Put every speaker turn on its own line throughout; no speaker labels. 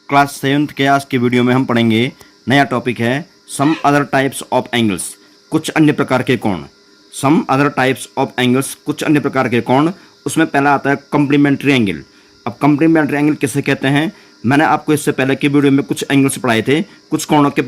Class 7th के आज के वीडियो में हम पढ़ेंगे। नया टॉपिक है some other types of angles, कुछ अन्य प्रकार के कोण। Some other types of angles, कुछ अन्य प्रकार के कोण। उसमें पहला आता है कॉम्प्लीमेंट्री एंगल। अब कॉम्प्लीमेंट्री एंगल किसे कहते हैं? मैंने आपको इससे पहले के वीडियो में कुछ एंगल्स पढ़ाए थे, कुछ कोणों के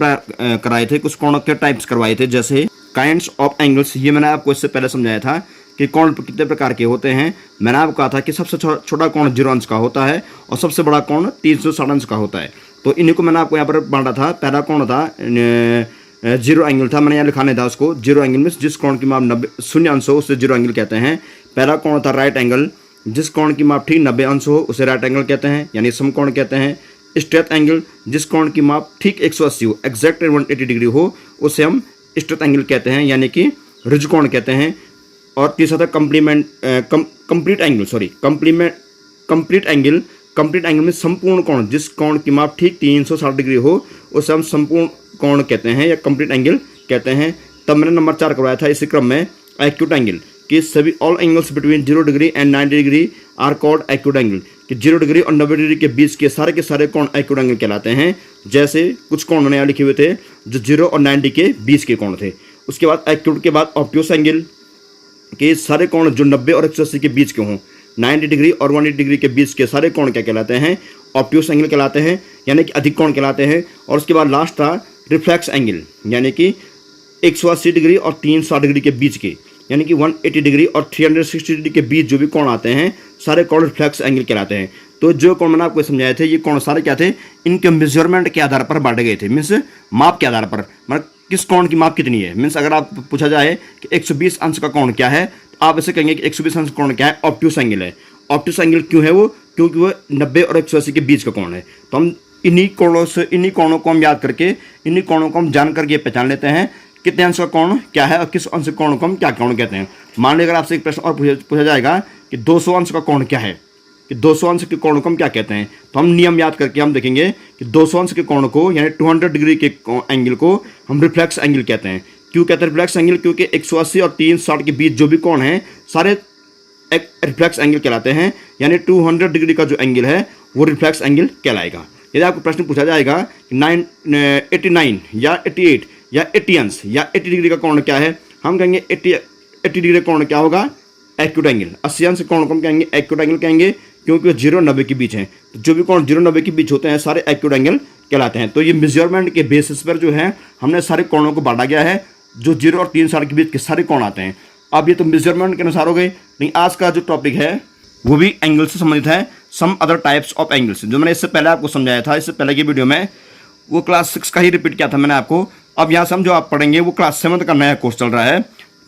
कराए थे, कुछ कोणों के टाइप्स करवाए थे, जैसे काइंड्स ऑफ एंगल्स। ये मैंने आपको इससे पहले समझाया था कि कोण कितने प्रकार के होते हैं। मैंने आपको कहा था कि सबसे छोटा कोण 0 अंश का होता है और सबसे बड़ा कोण 360 अंश का होता है। तो इन्हीं को मैंने आपको यहाँ पर बांटा था। पहला कोण था 0 एंगल था, मैंने यहाँ लिखाने था उसको। 0 एंगल में जिस कोण की माप 0 अंश हो उसे 0 एंगल कहते हैं। पहला कोण था राइट एंगल, जिस कोण की माप ठीक 90 अंश हो उसे राइट एंगल कहते हैं, यानी समकोण कहते हैं। स्ट्रेट एंगल, जिस कोण की माप ठीक 180 हो, एग्जैक्ट 180 डिग्री हो, उसे हम स्ट्रेट एंगल कहते हैं, यानी कि ऋजुकोण कहते हैं। और तीसरा था कंप्लीट एंगल। कंप्लीट एंगल में संपूर्ण कोण, जिस कोण की माप ठीक 360 डिग्री हो उसे हम संपूर्ण कोण कहते हैं या कंप्लीट एंगल कहते हैं। तब मैंने नंबर 4 करवाया था इसी क्रम में एक्यूट एंगल, कि सभी all angles between 0 degree and 90 degree are called acute angle, कि 0 डिग्री और 90 डिग्री के बीच के सारे कोण एक्यूट एंगल कहलाते हैं। जैसे कुछ कोण मैंने यहाँ लिखे हुए थे जो 0 और 90 के बीच के कोण थे। उसके बाद एक्यूट के बाद ऑब्ट्यूस एंगल, कि सारे कोण जो 90 और 180 के बीच के हों, 90 डिग्री और 180 डिग्री के बीच के सारे कोण क्या कहलाते हैं? ऑब्ट्यूस एंगल कहलाते हैं, यानी कि अधिक कोण कहलाते हैं। और उसके बाद लास्ट था रिफ्लेक्स एंगल, यानी कि 180 डिग्री और 360 डिग्री के बीच के, यानी कि 180 डिग्री और 360 डिग्री के बीच जो भी कोण आते हैं सारे कोण रिफ्लेक्स एंगल कहलाते हैं। तो जो कोण मैंने आपको समझाए थे, ये कोण सारे क्या थे? इनके मेजरमेंट के आधार पर बांटे गए थे, मीन्स माप के आधार पर, मतलब किस कोण की माप कितनी है। मीन्स अगर आप पूछा जाए कि 120 अंश का कोण क्या है, तो आप ऐसे कहेंगे कि 120 अंश कोण क्या है? ऑब्ट्यूस एंगल है। ऑब्ट्यूस एंगल क्यों है वो? क्योंकि वो 90 और 180 के बीच का कोण है। तो हम इन्हीं कोणों को हम याद करके, इन्हीं कोणों को हम जान करके पहचान लेते हैं कितने अंश का कोण क्या है और किस अंश कोण को हम क्या कोण कहते हैं। मान लीजिए अगर आपसे एक प्रश्न और पूछा जाएगा कि 200 अंश का कोण क्या है, कि 200 अंश के कोण को हम क्या कहते हैं, तो हम नियम याद करके हम देखेंगे कि 200 अंश के कोण को, यानी 200 डिग्री के एंगल को हम रिफ्लेक्स एंगल कहते हैं। क्यों कहते हैं रिफ्लेक्स एंगल? क्योंकि 180 और 360 के बीच जो भी कोण हैं सारे एक रिफ्लेक्स एंगल कहलाते हैं, यानी 200 डिग्री का जो एंगल है वो रिफ्लेक्स एंगल कहलाएगा। यदि आपको प्रश्न पूछा जाएगा कि 89 या 88 या 80 अंश या 80 डिग्री का कोण क्या है, हम कहेंगे 80 डिग्री कोण क्या होगा? Acute angle. 80 अंश कोण को हम कहेंगे एक्यूट एंगल कहेंगे, क्योंकि वो 0 और 90 के बीच हैं। तो जो भी कोण 0 और 90 के बीच होते हैं सारे एक्यूट एंगल कहलाते हैं। तो ये मेजरमेंट के बेसिस पर जो है हमने सारे कोणों को बांटा गया है, जो 0 और 360 के बीच के सारे कोण आते हैं। अब ये तो मेजरमेंट के अनुसार हो गए, लेकिन आज का जो टॉपिक है वो भी एंगल से संबंधित है, some other types of angles. जो मैंने इससे पहले आपको समझाया था, इससे पहले की वीडियो में वो क्लास 6 का ही रिपीट किया था मैंने आपको। अब यहाँ से हम जो आप पढ़ेंगे वो क्लास 7 का नया कोर्स चल रहा है,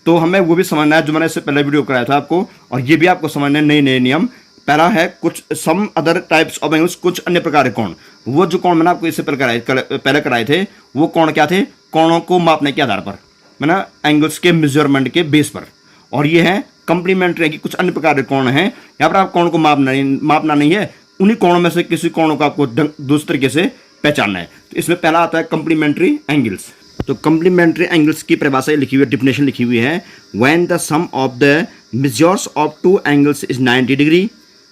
तो हमें वो भी समझना है जो मैंने इससे पहले वीडियो कराया था आपको, और ये भी आपको समझना है नए नियम। पहला है कुछ some other types of angles, कुछ अन्य प्रकार के कोण। वो जो कोण मैंने आपको इससे पहले कराए थे वो कोण क्या थे? कोणों को मापने के आधार पर, मैंने एंगल्स के मेजरमेंट के बेस पर। और ये है कंप्लीमेंट्री की कुछ अन्य प्रकार के कोण हैं। यहाँ पर आप कोण को मापना नहीं है, उन्हीं कोणों में से किसी कोण को आपको दूसरे तरीके से पहचानना है। तो इसमें पहला आता है कंप्लीमेंट्री एंगल्स। तो कंप्लीमेंट्री एंगल्स की परिभाषा लिखी हुई है, डेफिनेशन लिखी हुई है, when the sum of the measures of 2 angles is 90 degree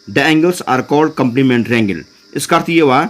the angles are called complementary angle. इसका अर्थ ये हुआ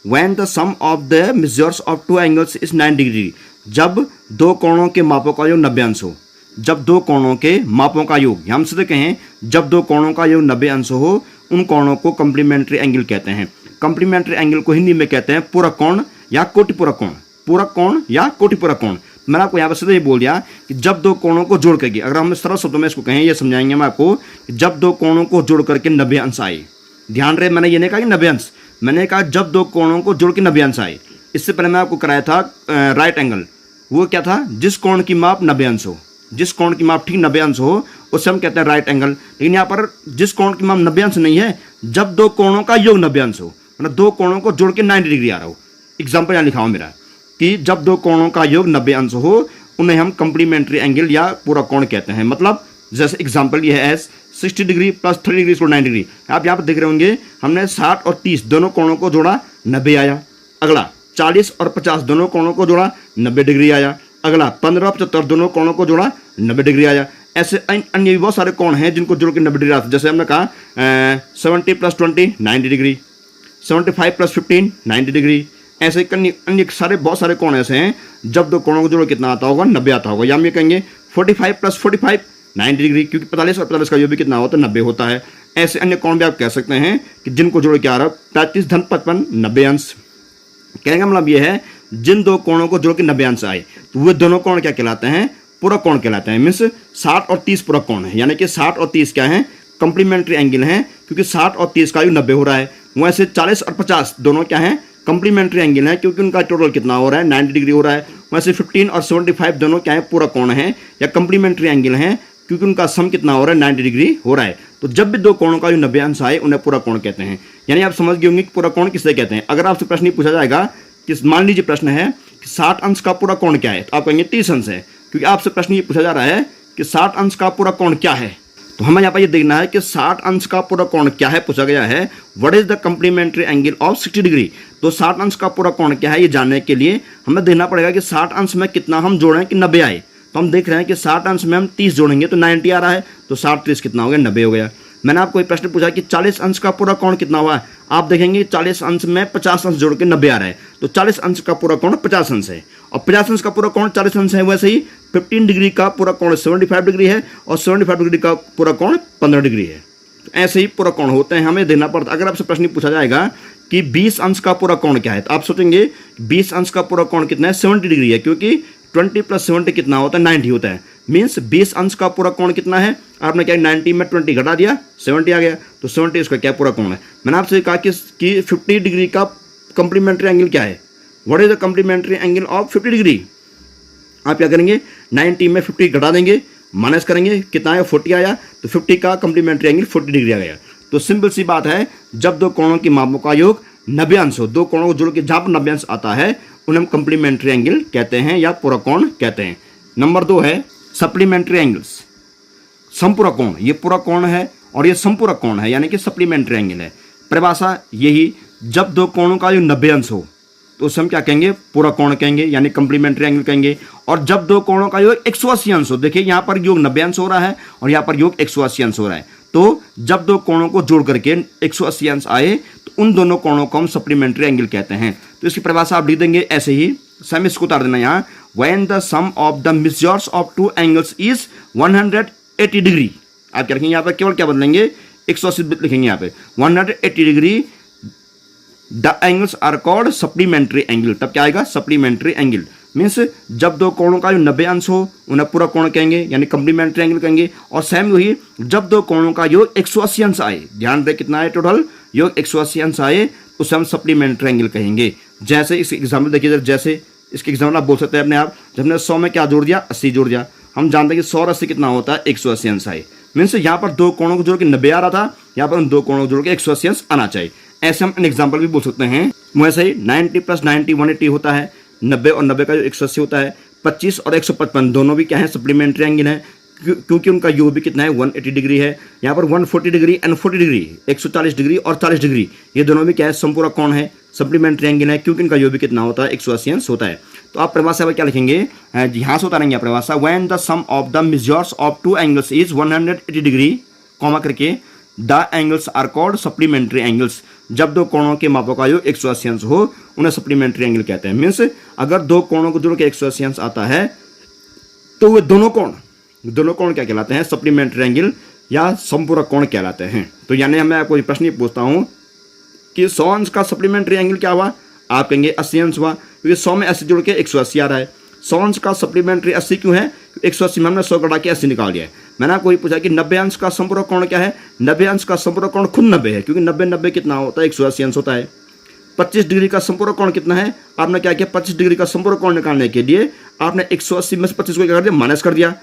when the sum of the measures of 2 angles is 90 degree, जब दो कोणों के मापों का योग 90 अंश हो। जब दो कोणों के मापों का योग, हम सीधे कहें जब दो कोणों का योग 90 अंश हो, उन कोणों को कंप्लीमेंट्री एंगल कहते हैं। कंप्लीमेंट्री एंगल को हिंदी में कहते हैं पूरक कोण या कोटिपूरक कोण। पूरक कोण या कोटिपूरक कोण। मैंने आपको यहाँ पर सीधे ये बोल दिया कि जब दो कोणों को जोड़ करके, अगर हम सरल शब्दों में इसको कहें, ये समझाएंगे हम आपको, जब दो कोणों को जोड़ करके 90 अंश आए। ध्यान रहे, मैंने ये नहीं कहा कि 90 अंश, मैंने कहा जब दो कोणों को जोड़ के 90 अंश आए। इससे पहले मैं आपको कराया था राइट एंगल। वो क्या था? जिस कोण की माप 90 अंश हो, जिस कोण की माप ठीक 90 अंश हो उसे हम कहते हैं राइट एंगल। लेकिन यहाँ पर जिस कोण की माप 90 अंश नहीं है, जब दो कोणों का योग 90 अंश हो, मतलब दो कोणों को जोड़ के 90 डिग्री आ रहा हो। एग्जाम्पल यहाँ लिखा हो मेरा कि जब दो कोणों का योग 90 अंश हो उन्हें हम कंप्लीमेंट्री एंगल या पूरक कोण कहते हैं। मतलब जैसे एग्जाम्पल ये है 60 डिग्री प्लस 30 डिग्री 90 डिग्री। आप यहाँ पर देख रहे होंगे हमने 60 और 30 दोनों कोणों को जोड़ा 90 आया। अगला 40 और 50 दोनों कोणों को जोड़ा 90 डिग्री आया। अगला 15 और 75 दोनों कोणों को जोड़ा 90 डिग्री आया। ऐसे अन्य भी बहुत सारे कोण हैं जिनको जोड़ के 90 डिग्री आते हैं। जैसे हमने कहा 70 + 20 90 डिग्री, 75 प्लस 15 90 डिग्री। ऐसे अन्य सारे बहुत सारे कोण ऐसे हैं जब दो कोणों को जोड़ो कितना आता होगा 90 आता होगा। या हम ये कहेंगे 45 प्लस 45 90 डिग्री, क्योंकि 45 और 45 का योग भी कितना होता है 90 होता है। ऐसे अन्य कोण भी आप कह सकते हैं कि जिनको जोड़ो क्या आ रहा है 35 धन 55 90 अंश। कहने का मतलब ये है जिन दो कोणों को जोड़ के 90 अंश आए तो वे दोनों कोण क्या कहलाते हैं, पूरक कोण कहलाते हैं। मीन्स 60 और 30 पूरक कोण है, यानी कि 60 और 30 क्या है, कंप्लीमेंट्री एंगल है, क्योंकि 60 और 30 का योग 90 हो रहा है। वैसे 40 और 50 दोनों क्या है, कंप्लीमेंट्री एंगल है, क्योंकि उनका टोटल कितना हो रहा है 90 डिग्री हो रहा है। वैसे 15 और 75 दोनों क्या है, पूरक कोण है या कंप्लीमेंट्री एंगल है, क्योंकि उनका सम कितना हो रहा है 90 डिग्री हो रहा है। तो जब भी दो कोणों का जो 90 अंश आए उन्हें पूरक कोण कहते हैं। यानी आप समझ गए होंगे कि पूरक कोण किसे कहते हैं। अगर आपसे प्रश्न पूछा जाएगा कि मान लीजिए प्रश्न है कि 60 अंश का पूरक कोण क्या है, तो आप कहेंगे 30 अंश है, क्योंकि आपसे प्रश्न ये पूछा जा रहा है कि 60 अंश का पूरक कोण क्या है। तो हमें यहाँ पर ये देखना है कि 60 अंश का पूरक कोण क्या है, पूछा गया है what is the complementary angle of 60 degree. तो 60 अंश का पूरक कोण क्या है ये जानने के लिए हमें देखना पड़ेगा कि 60 अंश में कितना हम जोड़ें कि 90 आए। तो हम देख रहे हैं कि 60 अंश में हम 30 जोड़ेंगे तो 90 आ रहा है, तो 60 30 कितना हो गया 90 हो गया। मैंने आपको एक प्रश्न पूछा कि 40 अंश का पूरक कोण कितना हुआ, आप देखेंगे 40 अंश में 50 अंश जोड़ के 90 आ रहा है, तो 40 अंश का पूरक कोण 50 अंश है और 50 अंश का पूरक कोण 40 अंश है। वैसे ही 15 डिग्री का पूरक कोण 75 डिग्री है और 75 डिग्री का पूरक कोण 15 डिग्री है। तो ऐसे ही पूरक कोण होते हैं, हमें देना पड़ता। अगर आपसे प्रश्न पूछा जाएगा कि 20 अंश का पूरक कोण क्या है, तो आप सोचेंगे 20 अंश का पूरक कोण कितना है, 70 डिग्री है, क्योंकि 20 प्लस 70 कितना होता है 90 होता है। मीन्स 20 अंश का पूरक कोण कितना है, आपने क्या 90 में 20 घटा दिया 70 आ गया, तो 70 इसका क्या पूरक कोण है। मैंने आपसे कहा कि 50 डिग्री का कंप्लीमेंट्री एंगल क्या है, what is the complementary angle of 50 degree. आप क्या करेंगे 90 में 50 घटा देंगे, माइनस करेंगे, कितना आया 40 आया, तो 50 का कंप्लीमेंट्री एंगल 40 डिग्री आ गया। तो सिंपल सी बात है, जब दो कोणों की मापों का योग 90 अंश हो, दो कोणों को जोड़ के जहां पर 90 अंश आता है उन्हें हम कंप्लीमेंट्री एंगल कहते हैं या पूरक कोण कहते हैं। नंबर 2 है सप्लीमेंट्री एंगल्स, संपूरक कोण। ये पूरक कोण है और ये संपूरक कोण है, यानी कि सप्लीमेंट्री एंगल है। परिभाषा यही, जब दो कोणों का योग 90 अंश हो तो उसे हम क्या कहेंगे, पूरक कोण कहेंगे, यानी कंप्लीमेंट्री एंगल कहेंगे। और जब दो कोणों का योग 180 अंश हो, देखिए यहाँ पर योग 90 अंश हो रहा है और यहाँ पर योग 180 अंश हो रहा है, तो जब दो कोणों को जोड़ करके 180 अंश आए तो उन दोनों कोणों को हम सप्लीमेंट्री एंगल कहते हैं। तो इसकी परिभाषा आप लिख देंगे ऐसे ही, सम इसको उतार देना यहाँ, when the sum of the measures of two angles is 180 degree. आप क्या रखेंगे यहाँ पर, केवल क्या बदलेंगे 180 लिखेंगे यहाँ पे 180 degree, the angles are called supplementary angle. तब क्या आएगा, सप्लीमेंट्री एंगल। मीन्स जब दो कोणों का जो 90 अंश हो उन्हें पूरक कोण कहेंगे, यानी कंप्लीमेंट्री एंगल कहेंगे। और सेम वही, जब दो कोणों का योग 180 अंश आए, ध्यान दें कितना है टोटल, योग 180 अंश आए, उसे हम सप्लीमेंट्री एंगल कहेंगे। जैसे इस एग्जाम्पल देखिए, जैसे इसके एग्जाम्पल आप बोल सकते हैं अपने आप, जब हमने 100 में क्या जोड़ दिया 80 जोड़ दिया, हम जानते हैं कि 100 और 80 कितना होता है 180 अंश आए। मीन्स यहाँ पर दो कोणों को जोड़ के 90 आ रहा था, यहाँ पर उन दो कोणों को जोड़ के 180 अंश आना चाहिए। ऐसे हम एग्जाम्पल भी बोल सकते हैं। वैसे ही 90 प्लस 90 180 होता है, 90 और 90 का जो 180 होता है। 25 और 155 दोनों भी क्या है, सप्लीमेंट्री एंगल है, क्योंकि उनका योग भी कितना है 180 डिग्री है। यहाँ पर 140 डिग्री एंड 40 डिग्री, 140 डिग्री और 40 डिग्री, ये दोनों भी क्या है, संपूरक कोण है, सप्लीमेंट्री एंगल है, क्योंकि इनका योग भी कितना होता है 180 अंश होता है। तो आप परिभाषा में क्या लिखेंगे, यहाँ से उतारेंगे परिभाषा, when the sum of the measures of two angles is 180 degree, comma करके, the angles are called supplementary angles. जब दो कोणों के मापों का योग 180 अंश हो उन्हें सप्लीमेंट्री एंगल कहते हैं। मीन्स अगर दो कोणों को जोड़ के 180 अंश आता है तो वे दोनों कोण क्या कहलाते हैं, सप्लीमेंट्री एंगल या संपूरक कोण कहलाते हैं। तो यानी मैं आपको प्रश्न पूछता हूं कि 100 अंश का सप्लीमेंट्री एंगल क्या हुआ, आप कहेंगे 80 अंश हुआ, क्योंकि 100 में 80 जोड़ के 180 आ रहा है। 100 अंश का सप्लीमेंट्री 80 क्यों है, 180 में हमने 100 घटा के 80 निकाल दिया है। मैंने आपको पूछा कि 90 अंश का संपूरक कोण क्या है, 90 अंश का संपूरक कोण खुद 90 है, क्योंकि 90 कितना होता है 180 अंश होता है। 25 डिग्री का संपूरक कोण कितना है, आपने क्या किया 25 डिग्री का संपूरक कोण निकालने के लिए आपने 180 में से 25 को क्या कर दिया, माइनस कर दिया।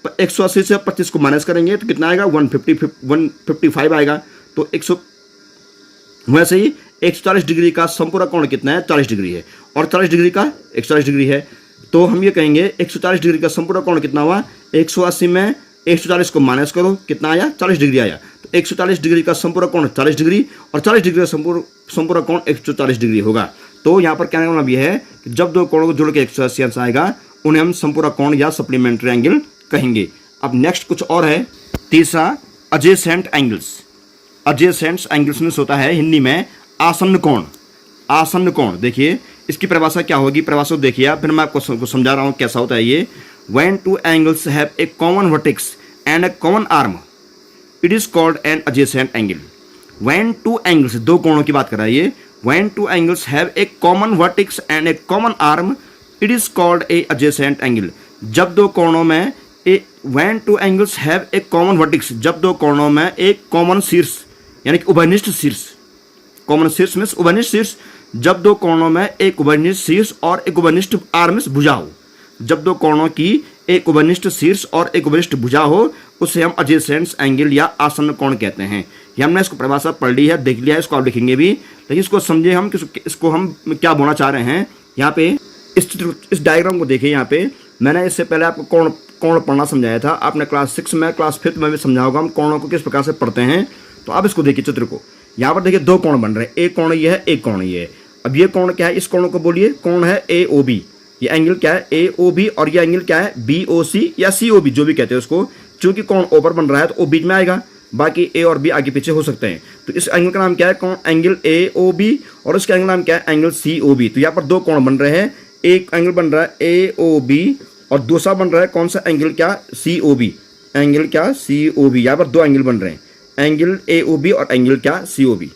180 से 25 को माइनस करेंगे तो कितना आएगा 155 आएगा। तो 100, वैसे ही 140 डिग्री का संपूरक कोण कितना है 40 डिग्री है, और 40 डिग्री का 140 डिग्री है। तो हम ये कहेंगे 140 डिग्री का संपूरक कोण कितना हुआ, 180 में 140 को माइनस करो, कितना आया 40 डिग्री आया। तो 140 डिग्री का संपूरक कोण 40 डिग्री और 40 डिग्री का संपूरक कोण 140 डिग्री होगा। तो यहाँ पर कहने का मतलब यह है कि जब दो कोणों को जोड़ के 180 अंश आएगा उन्हें हम संपूरक कोण या सप्लीमेंट्री एंगल कहेंगे। अब नेक्स्ट कुछ और है, तीसरा adjacent angles. Adjacent angles means होता है हिंदी में आसन्न कोण, आसन्न कोण। देखिए इसकी परिभाषा क्या होगी, परिभाषा देखिए आप, फिर मैं आपको समझा रहा हूँ कैसा होता है ये। When two angles have a common vertex and A common arm it is called an adjacent angle. When two angles, दो कोणों की बात कर रहा है ये। When two angles have a common vertex and A common arm it is called a adjacent angle. जब दो कोणों में when two angles have a common vertex, जब दो कोणों में एक कॉमन शीर्ष यानी कि उभयनिष्ठ शीर्ष, कॉमन शीर्ष मीन्स उभयनिष्ठ शीर्ष, जब दो कोणों में एक उभयनिष्ठ शीर्ष और एक उभयनिष्ठ आर्म मीन्स भुजा हो, जब दो कोणों की एक उभयनिष्ठ शीर्ष और एक उभयनिष्ठ भुजा हो उसे हम एडजेसेंट एंगल या आसन्न कोण कहते हैं। ये हमने इसको परिभाषा पढ़ ली है, देख लिया है, इसको आप लिखेंगे भी, लेकिन इसको समझे हम इसको हम क्या बोलना चाह रहे हैं। यहाँ पे इस डायग्राम को देखिए, यहाँ पे मैंने इससे पहले आपको कोण पढ़ना समझाया था, आपने क्लास 6 में, क्लास 5 में भी समझा होगा हम कोणों को किस प्रकार से पढ़ते हैं। तो आप इसको देखिए चित्र को, यहाँ पर देखिए दो कोण बन रहे हैं, एक कोण ये है, एक कोण ये है। अब ये कोण क्या है, इस कोण को बोलिए कोण है AOB, ये एंगल क्या है AOB, और ये एंगल क्या है BOC या COB जो भी कहते हैं उसको। चूंकि कोण O पर बन रहा है तो O बीच में आएगा, बाकी A और B आगे पीछे हो सकते हैं। तो इस एंगल का नाम क्या है, कोण एंगल AOB, और इसका एंगल नाम क्या है, एंगल COB। तो यहाँ पर दो कोण बन रहे हैं, एक एंगल बन रहा है AOB और दूसरा बन रहा है कौन सा एंगल, क्या COB, एंगल क्या COB। यहाँ पर दो एंगल बन रहे हैं, एंगल AOB और एंगल क्या COB,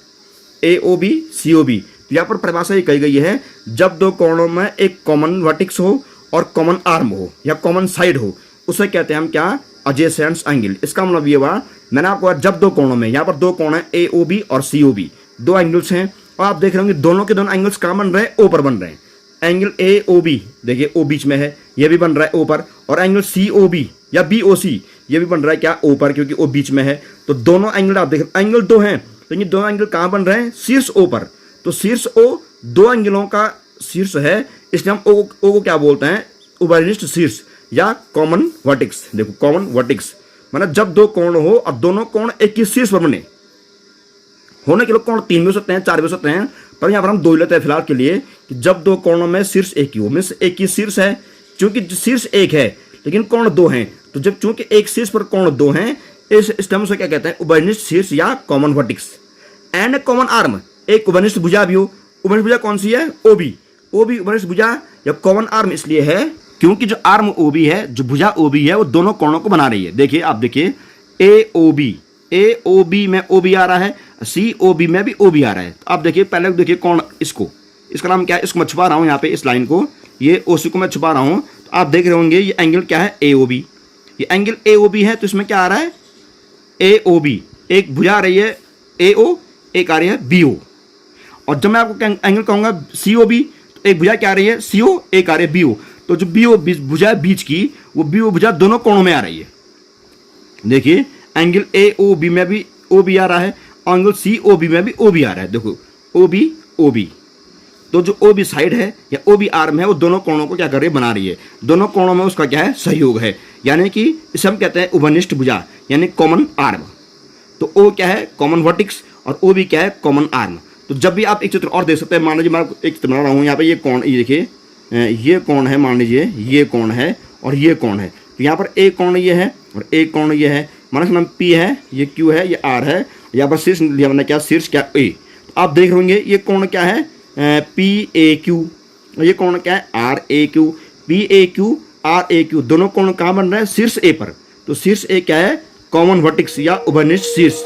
AOB COB। तो यहाँ पर परिभाषा ये कही गई है, जब दो कोणों में एक कॉमन वर्टेक्स हो और कॉमन आर्म हो या कॉमन साइड हो उसे कहते हैं हम क्या, एडजेसेंट एंगल। इसका मतलब ये हुआ, मैंने आपको जब दो कोणों में, यहाँ पर दो कोण है AOB और COB, दो एंगल्स हैं, और आप देख रहे होंगे दोनों के दोनों एंगल्स कहाँ बन रहे हैं, O पर बन रहे हैं। एंगल AOB देखिए O बीच में है, ये भी बन रहा है O पर, और एंगल COB या BOC ये भी बन रहा है क्या, O पर, क्योंकि O बीच में है। तो दोनों एंगल आप देख, एंगल दो हैं, तो ये दोनों एंगल कहाँ बन रहे हैं, शीर्ष O पर। तो शीर्ष O दो एंगलों का शीर्ष है, इसलिए हम O को क्या बोलते हैं, उभयनिष्ठ शीर्ष या कॉमन वर्टेक्स। देखो कॉमन वर्टेक्स मतलब जब दो कोण हो और दोनों कोण एक ही शीर्ष पर बने, होने के लिए कोण 3 भी हो सकते हैं, 4 भी हो सकते हैं, पर यहाँ पर हम 2 लेते हैं फिलहाल के लिए, कि जब दो कोणों में शीर्ष एक ही हो, मीन्स एक ही शीर्ष है, क्योंकि शीर्ष एक है लेकिन कोण दो हैं, तो जब चूंकि एक शीर्ष पर कोण दो हैं, इस टर्म से क्या कहते हैं, उभयनिष्ठ शीर्ष या common vertex. And common arm, एक उभयनिष्ठ भुजा भी हो, उभयनिष्ठ भुजा कौन सी है, OB उभयनिष्ठ भुजा या कॉमन आर्म इसलिए है क्योंकि जो आर्म OB है, जो भुजा OB है, वो दोनों कोणों को बना रही है। देखिए आप देखिए AOB में OB आ रहा है, COB में भी OB आ रहा है। तो आप देखिए पहले देखिए कोण, इसका नाम क्या है, इसको मैं छुपा रहा हूँ यहाँ पे, इस लाइन को, ये OC को मैं छुपा रहा हूँ। तो आप देख रहे होंगे ये एंगल क्या है AOB, ये एंगल AOB है, तो इसमें क्या आ रहा है AOB, एक भुजा आ रही है AO, एक आ रही है BO। और जब मैं आपको एंगल कहूँगा COB, तो एक भुजा क्या आ रही है CO, एक आ रही है BO। तो जो BO भुजा है बीच की, वो BO भुजा दोनों कोणों में आ रही है। देखिए एंगल AOB में भी OB आ रहा है, एंगल COB में भी OB आ रहा है। देखो OB, तो जो OB साइड है या OB आर्म है, वो दोनों कोणों को क्या कर रही है, बना रही है। दोनों कोणों में उसका क्या है, सहयोग है, यानी कि इसे हम कहते हैं उभयनिष्ठ भुजा यानी कॉमन आर्म। तो O क्या है, कॉमन वर्टेक्स, और OB क्या है, कॉमन आर्म। तो जब भी आप एक चित्र और देख सकते हैं, मान लीजिए मैं एक चित्र बना रहा हूँ, यहाँ पे ये कोण, ये देखिए ये कोण है, मान लीजिए ये कोण है और ये कोण है। तो यहाँ पर एक कोण ये है और एक कोण ये है, मान लीजिए नाम P है, ये Q है, ये R है, यहाँ पर शीर्ष लिया मैंने क्या, शीर्ष क्या A। तो आप देख रहे होंगे ये कोण क्या है PAQ, ये कोण क्या है RAQ। PAQ RAQ दोनों कोण कहाँ बन रहे हैं, शीर्ष A पर। तो शीर्ष A क्या है, कॉमन वर्टेक्स या उभयनिष्ठ शीर्ष।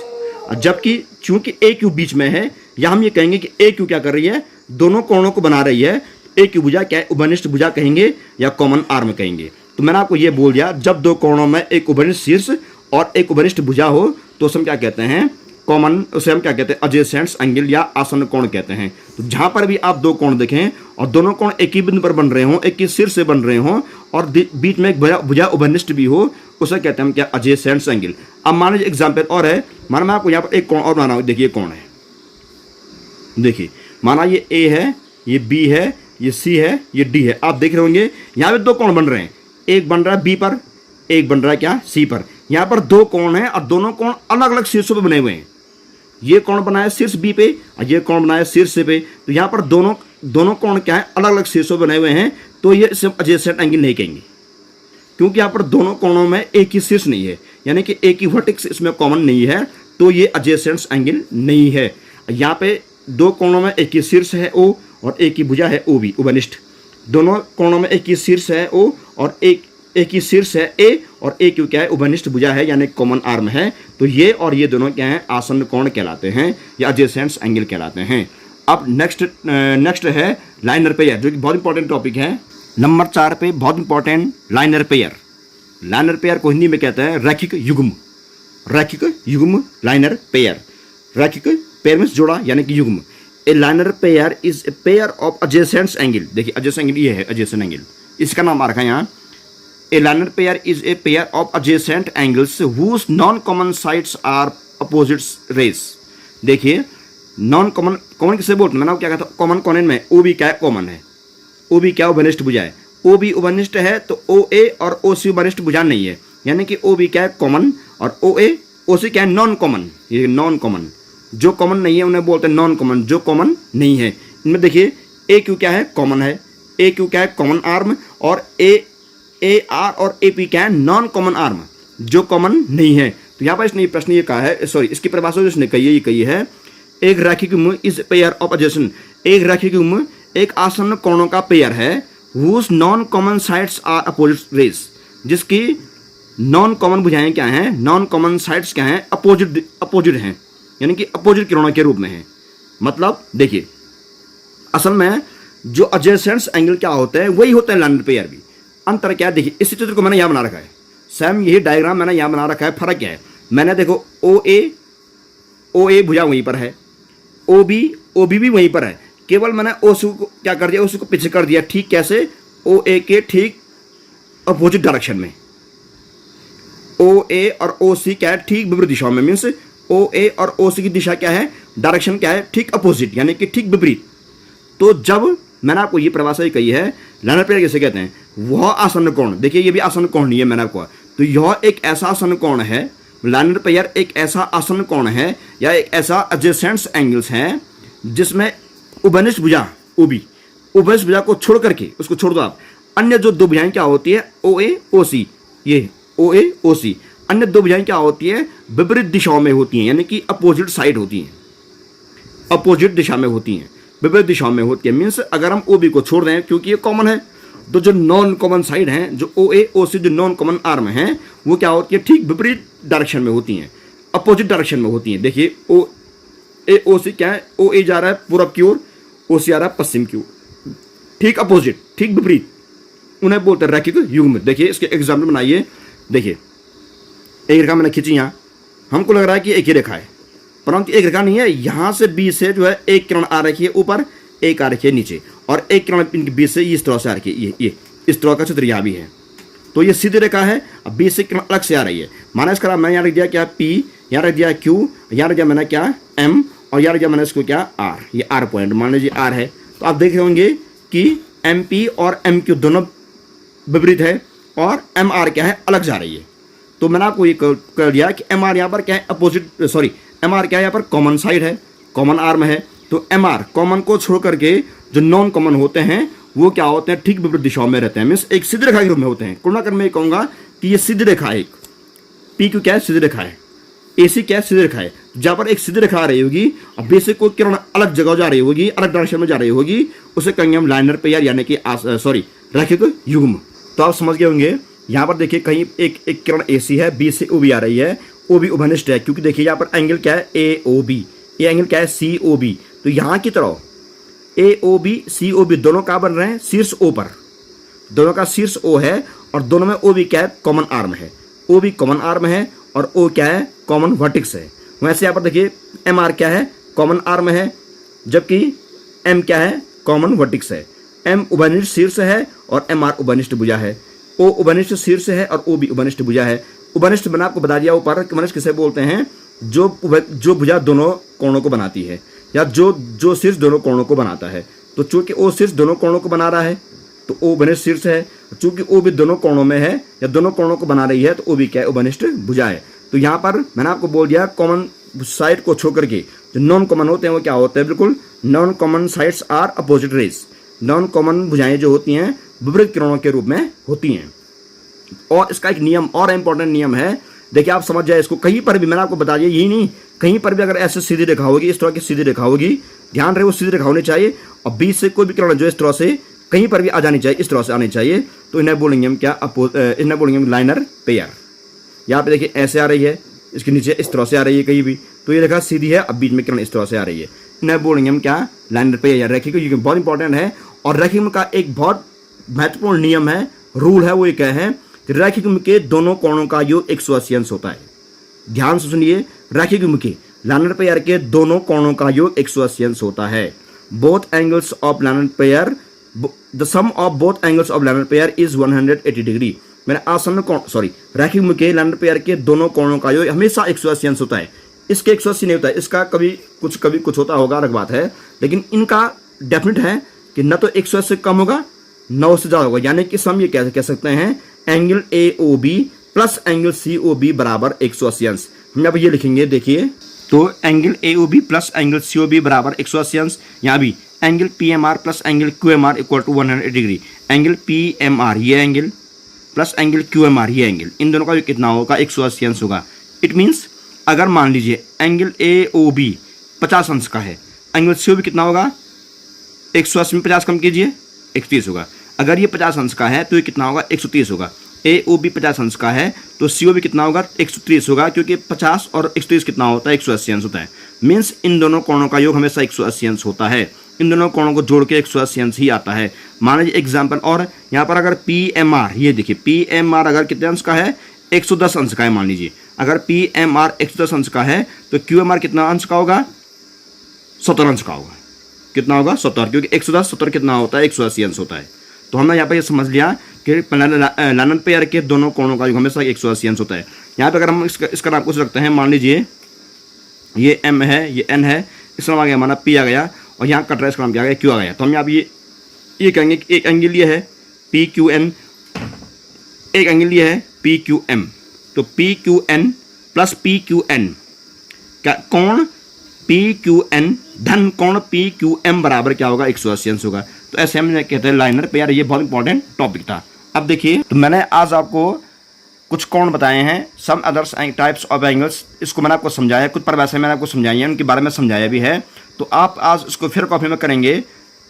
जबकि चूंकि AQ बीच में है, या हम ये कहेंगे कि AQ क्या कर रही है, दोनों कोणों को बना रही है। AQ भुजा क्या है, उभयनिष्ठ भुजा कहेंगे या कॉमन आर्म कहेंगे। तो मैंने आपको ये बोल दिया, जब दो कोणों में एक उभयनिष्ठ शीर्ष और एक उभयनिष्ठ भुजा हो तो उसे हम क्या कहते हैं, कॉमन, उसे हम क्या कहते हैं, एडजेसेंट एंगल या आसन्न कोण कहते हैं। तो जहां पर भी आप दो कोण देखें और दोनों कोण एक ही बिंदु पर बन रहे हों, एक ही शीर्ष से बन रहे हों, और बीच में एक भुजा उभयनिष्ठ भी हो, उसे कहते हैं हम क्या, एडजेसेंट एंगल। अब मान लीजिए एग्जाम्पल और है, माना मैं आपको यहाँ पर एक कोण और बना रहा हूँ, देखिए कोण है, देखिए माना ये A है, ये B है, ये C है, ये D है। आप देख रहे होंगे यहाँ पे दो कोण बन रहे हैं, एक बन रहा है B पर, एक बन रहा है क्या, C पर। यहाँ पर दो कोण हैं और दोनों कोण अलग अलग शीर्षों पे बने हुए हैं। ये कोण बनाया शीर्ष B पे और ये कोण बनाया शीर्ष C पे। तो यहाँ पर दोनों कोण क्या है, अलग अलग शीर्षों बने हुए हैं, तो ये इसे एडजेसेंट एंगल नहीं कहेंगे, क्योंकि यहाँ पर दोनों कोणों में एक ही शीर्ष नहीं है, यानी कि एक ही वर्टेक्स इसमें कॉमन नहीं है, तो ये एडजेसेंट एंगल नहीं है। यहाँ पे दो कोणों में एक ही शीर्ष है O और एक ही भुजा है OB, उभयनिष्ठ। दोनों कोणों में एक ही शीर्ष है O और एक ही शीर्ष है A और एक ही क्या है, उभयनिष्ठ भुजा है यानी कॉमन आर्म है। तो ये और ये दोनों क्या हैं, आसन्न कोण कहलाते हैं या एडजेसेंट एंगल कहलाते हैं। अब नेक्स्ट है लाइनर पेयर, जो कि बहुत इंपॉर्टेंट टॉपिक है। नंबर 4 पे बहुत important liner pair. Liner pair को हिंदी में कहते हैं रैखिक युग्म। रैखिक युग्म लाइनर पेयर। रैखिक पेयर में जोड़ा यानी कि युग्म। A linear pair is a pair of adjacent angle. देखिए एडजेसेंट एंगल ये है, एडजेसेंट एंगल, इसका नाम आ रखा है यहाँ। A linear pair is a pair of adjacent angles whose non common sides are opposite rays. देखिए नॉन कॉमन, कॉमन किसे बोलते हैं, मैंने क्या कहा था, कॉमन कॉमन में OB क्या है, कॉमन है। OB क्या उभयनिष्ठ भुजा है, OB उभयनिष्ठ है तो OA और OC उभयनिष्ठ भुजा नहीं है, यानी कि OB क्या है, कॉमन, और OC क्या है, नॉन कॉमन। ये नॉन कॉमन, जो कॉमन नहीं है उन्हें बोलते हैं नॉन कॉमन, जो कॉमन नहीं है। इनमें देखिए AQ क्या है, कॉमन है, AQ क्या है, कॉमन आर्म, और AR और AP क्या है, नॉन कॉमन आर्म, जो कॉमन नहीं है। तो यहाँ पर इसने प्रश्न ये कहा है, सॉरी इसकी परिभाषा जो इसने कही है, ये कही है एक रैखिक युग्म इज पेयर ऑफ एडजेसेंट। एक रैखिक युग्म एक आसन्न कोणों का पेयर है whose non common sides are opposite rays, जिसकी नॉन कॉमन भुजाएं क्या हैं, नॉन कॉमन साइड्स क्या हैं, अपोजिट हैं, यानी कि अपोजिट किरणों के रूप में है। मतलब देखिए असल में जो एडजेसेंट एंगल क्या होते हैं वही होते हैं लाइनर पेयर भी। अंतर क्या है, देखिए इस चित्र को मैंने यहाँ बना रखा है, सेम यही डायग्राम मैंने यहाँ बना रखा है। फर्क क्या है, मैंने देखो OA भुजा वहीं पर है, OB भी वहीं पर है, केवल मैंने OC को क्या कर दिया, OC को पीछे कर दिया। ठीक कैसे, OA के ठीक अपोजिट डायरेक्शन में। OA और OC क्या है, ठीक विपरीत दिशाओं में, मीन्स OA और OC की दिशा क्या है, डायरेक्शन क्या है, ठीक अपोजिट, यानी कि ठीक विपरीत। तो जब मैंने आपको ये परिभाषा ही कही है, लाइनर पेयर किसे कहते हैं, वह आसन्न कोण। देखिए ये भी आसन्न कोण नहीं है मैंने आपको, तो यह एक ऐसा आसन्न कोण है, लाइनर पेयर एक ऐसा आसन्न कोण है या एक ऐसा एडजेसेंट एंगल्स है जिसमें उभयनिष्ठ भुजा OB, उभयनिष्ठ भुजा को छोड़ करके, उसको छोड़ दो आप, अन्य जो दो भुजाएं क्या होती है, OA OC, ये OA OC, अन्य दो भुजाएं क्या होती है, विपरीत दिशाओं में होती हैं, यानी कि अपोजिट साइड होती हैं, अपोजिट दिशा में होती हैं, विपरीत दिशाओं में होती है। मीन्स अगर हम OB को छोड़ दें क्योंकि ये कॉमन है, तो जो नॉन कॉमन साइड हैं, जो OA OC जो नॉन कॉमन आर्म हैं, वो क्या होती है, ठीक विपरीत डायरेक्शन में होती हैं, अपोजिट डायरेक्शन में होती हैं। देखिए OA OC क्या है, OA जा रहा है पूरब की ओर, OC आ रहा है पश्चिम की ओर, ठीक अपोजिट, ठीक विपरीत, उन्हें बोलते हैं रैखिक युग्म। देखिए इसके एग्जाम्पल बनाइए। देखिए एक रेखा मैंने खींची, यहाँ हमको लग रहा है कि एक ही रेखा है, परंतु एक रेखा नहीं है। यहाँ से बीच से जो है एक किरण आ रखी है ऊपर, एक आ रखी है नीचे, और एक किरण इनके बीच से इस तरह से आ रखी है, ये इस तरह का चित्र यहाँ भी है। तो ये सीधी रेखा है, अब बीच से किरण अलग से आ रही है। माना इसका मैंने यहाँ रख दिया क्या, P, यहाँ रख दिया Q, यहाँ रख दिया मैंने क्या M, और यहाँ रख दिया मैंने इसको क्या R, ये R पॉइंट मान लीजिए R है। तो आप देख रहे होंगे कि MP और MQ दोनों विपरीत है और MR क्या है, अलग जा रही है। तो मैंने आपको ये कर दिया कि MR यहाँ पर क्या है, अपोजिट, सॉरी MR क्या है, यहाँ पर कॉमन साइड है, कॉमन आर्म है। तो MR कॉमन को छोड़ करके जो नॉन कॉमन होते हैं वो क्या होते हैं, ठीक विपरीत दिशाओं में रहते हैं, मीन्स एक सीधी रेखा के रूप में होते हैं। कुल मैं ये कहूँगा कि ये सीधी रेखा है, एक PQ क्या है, सीधी रेखा है, AC क्या है, सीधी रेखा है। जहाँ पर एक सीधी रेखा आ रही होगी और बीच से कोई किरण अलग जगह जा रही होगी, अलग डायरेक्शन में जा रही होगी, उसे कहेंगे हम लाइनर पेयर, यानी कि रैखिक युग्म। तो आप समझ गए होंगे। यहाँ पर देखिए कहीं एक किरण AC है, बीच से OB आ रही है, OB उभयनिष्ठ है, क्योंकि देखिए यहाँ पर एंगल क्या है, AOB, ये एंगल क्या है, COB। तो यहाँ की तरह AOB COB दोनों का बन रहे हैं शीर्ष O पर, दोनों का शीर्ष O है, और दोनों में OB क्या है, कॉमन आर्म है, OB कॉमन आर्म है, और O क्या है, कॉमन वर्टेक्स है। वैसे यहाँ पर देखिए MR क्या है, कॉमन आर्म है, जबकि M क्या है, कॉमन वर्टेक्स है। M उभयनिष्ठ शीर्ष है और MR उभयनिष्ठ भुजा है। O उभयनिष्ठ शीर्ष है और OB उभयनिष्ठ भुजा है। उभयनिष्ठ मैंने आपको बता दिया ऊपर, उभयनिष्ठ किसे बोलते हैं, जो भुजा दोनों कोणों को बनाती है, या जो शीर्ष दोनों कोणों को बनाता है। तो चूंकि O शीर्ष दोनों कोणों को बना रहा है तो O उभयनिष्ठ शीर्ष है, चूंकि O भी दोनों कोणों में है या दोनों कोणों को बना रही है तो O भी क्या है, उभयनिष्ठ भुजा है। तो यहाँ पर मैंने आपको बोल दिया कॉमन साइड को छोड़ करके जो नॉन कॉमन होते हैं वो क्या होते हैं, बिल्कुल non common sides are opposite rays. Non common भुजाएं जो होती हैं विपरीत किरणों के रूप में होती हैं। और इसका एक नियम और इम्पोर्टेंट नियम है, देखिए आप समझ जाए इसको। कहीं पर भी मैंने आपको बता दिया, यही नहीं, कहीं पर भी अगर ऐसे सीधी रेखा होगी, इस तरह की सीधी रेखा होगी, ध्यान रहे वो सीधी रेखा होनी चाहिए और बीच से कोई भी किरण जो इस तरह से कहीं पर भी आ जानी चाहिए, इस तरह से आनी चाहिए, तो इन्हें बोलेंगे हम क्या, इन्हें बोलेंगे हम लाइनर पेयर। यहाँ पे देखिए ऐसे आ रही है, इसके नीचे इस तरह से आ रही है कहीं भी, तो ये रेखा सीधी है, अब बीच में किरण इस तरह से आ रही है, इन्हें बोलेंगे हम क्या, लाइनर पेयर या रेखिक। ये बहुत इंपॉर्टेंट है और रेखिक का एक बहुत महत्वपूर्ण नियम है, रूल है, वो ये क्या है कि रेखिक के दोनों कोणों का योग 180 अंश होता है। ध्यान से सुनिए, रेखिक के लाइनर पेयर के दोनों कोणों का योग 180 अंश होता है। Both angles of linear pair, the sum of both angles of linear pair is 180 degree. मैंने आसन्न कोण, सॉरी, रेखिक के लाइनर पेयर के दोनों कोणों का योग हमेशा 180 अंश होता है। इसके 180 नहीं होता है, इसका कभी कुछ होता होगा, अलग बात है, लेकिन इनका डेफिनेट है कि न तो 180 से कम होगा न उससे ज़्यादा होगा। यानी कि हम ये कह सकते हैं angle AOB plus angle COB बराबर 180 अंश। हम अब ये लिखेंगे, देखिए, तो angle AOB plus angle COB बराबर 180 अंश। यहाँ भी angle PMR plus angle QMR equal to 180 degree. Angle PMR ये एंगल प्लस एंगल QMR ये एंगल, इन दोनों का कितना होगा, 180 अंश होगा। इट मीन्स अगर मान लीजिए एंगल AOB 50 अंश का है, एंगल COB कितना होगा, 180 में 50 कम कीजिए, 130 होगा। अगर ये 50 अंश का है तो ये कितना होगा, 130 होगा। AOB 50 अंश का है तो COB कितना होगा, 130 होगा, क्योंकि 50 और 130 कितना होता है, 180 अंश होता है। मीन्स इन दोनों कोणों का योग हमेशा 180 अंश होता है। इन दोनों कोणों को जोड़ के 180 अंश ही आता है। मान लीजिए एग्जाम्पल, और यहाँ पर अगर PMR, ये देखिए PMR अगर कितने अंश का है, 110 अंश का है। मान लीजिए अगर PMR 110 अंश का है तो QMR कितना अंश का होगा, 70 अंश का होगा। कितना होगा, 70, क्योंकि 110 70 कितना होता है, 180 अंश होता है। तो हमने यहाँ पर ये समझ लिया कि लाइनर पेयर के दोनों कोणों का योग हमेशा 180 अंश होता है। यहाँ पे अगर हम इसका नाम कुछ रखते हैं, मान लीजिए ये M है, ये N है, इसका नाम आ गया हमारा P आ गया, और यहाँ कट रहा है, इसका नाम क्या आ गया, Q आ गया। तो हम यहाँ पे ये कहेंगे कि एक एंगल ये है PQN, एक एंगल ये है PQM। तो PQN प्लस PQN क्या, कोण PQN धन कोण PQM बराबर क्या होगा, 180 अंश होगा। तो ऐसे हम कहते हैं लाइनर पेयर। ये बहुत इंपॉर्टेंट टॉपिक था। अब देखिए, तो मैंने आज आपको कुछ कोण बताए हैं, some others types of angles, इसको मैंने आपको समझाया, कुछ परिभाषाएं मैंने आपको समझाई हैं, उनके बारे में समझाया भी है। तो आप आज इसको फिर कॉपी में करेंगे,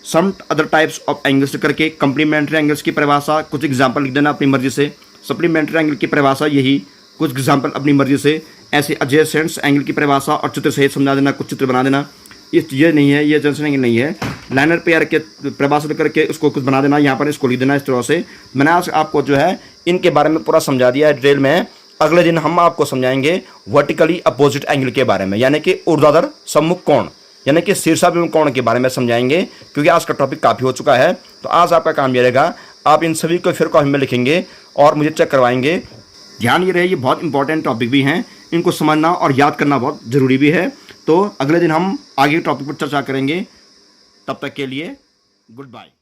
some other types of angles करके कंप्लीमेंट्री एंगल्स की परिभाषा, कुछ एग्जाम्पल लिख देना अपनी मर्जी से। सप्लीमेंट्री एंगल की परिभाषा यही, कुछ एग्जाम्पल अपनी मर्जी से। ऐसे एडजेसेंट एंगल की परिभाषा और चित्र सहित समझा देना, कुछ चित्र बना देना। ये नहीं है, ये एडजेसेंट एंगल नहीं है, लाइनर पेयर के परिभाषा करके उसको कुछ बना देना, यहाँ पर इसको लिख देना इस तरह से। मैंने आज आपको जो है इनके बारे में पूरा समझा दिया है डिटेल में। अगले दिन हम आपको समझाएंगे वर्टिकली अपोजिट एंगल के बारे में, यानी कि ऊर्ध्वाधर सम्मुख कोण, यानी कि शीर्षाभिमुख कोण के बारे में समझाएंगे, क्योंकि आज का टॉपिक काफ़ी हो चुका है। तो आज आपका काम ये रहेगा, आप इन सभी को फिर कॉपी में लिखेंगे और मुझे चेक करवाएंगे। ध्यान ये रहे, ये बहुत इंपॉर्टेंट टॉपिक भी हैं, इनको समझना और याद करना बहुत ज़रूरी भी है। तो अगले दिन हम आगे टॉपिक पर चर्चा करेंगे। तब तक के लिए गुड बाय।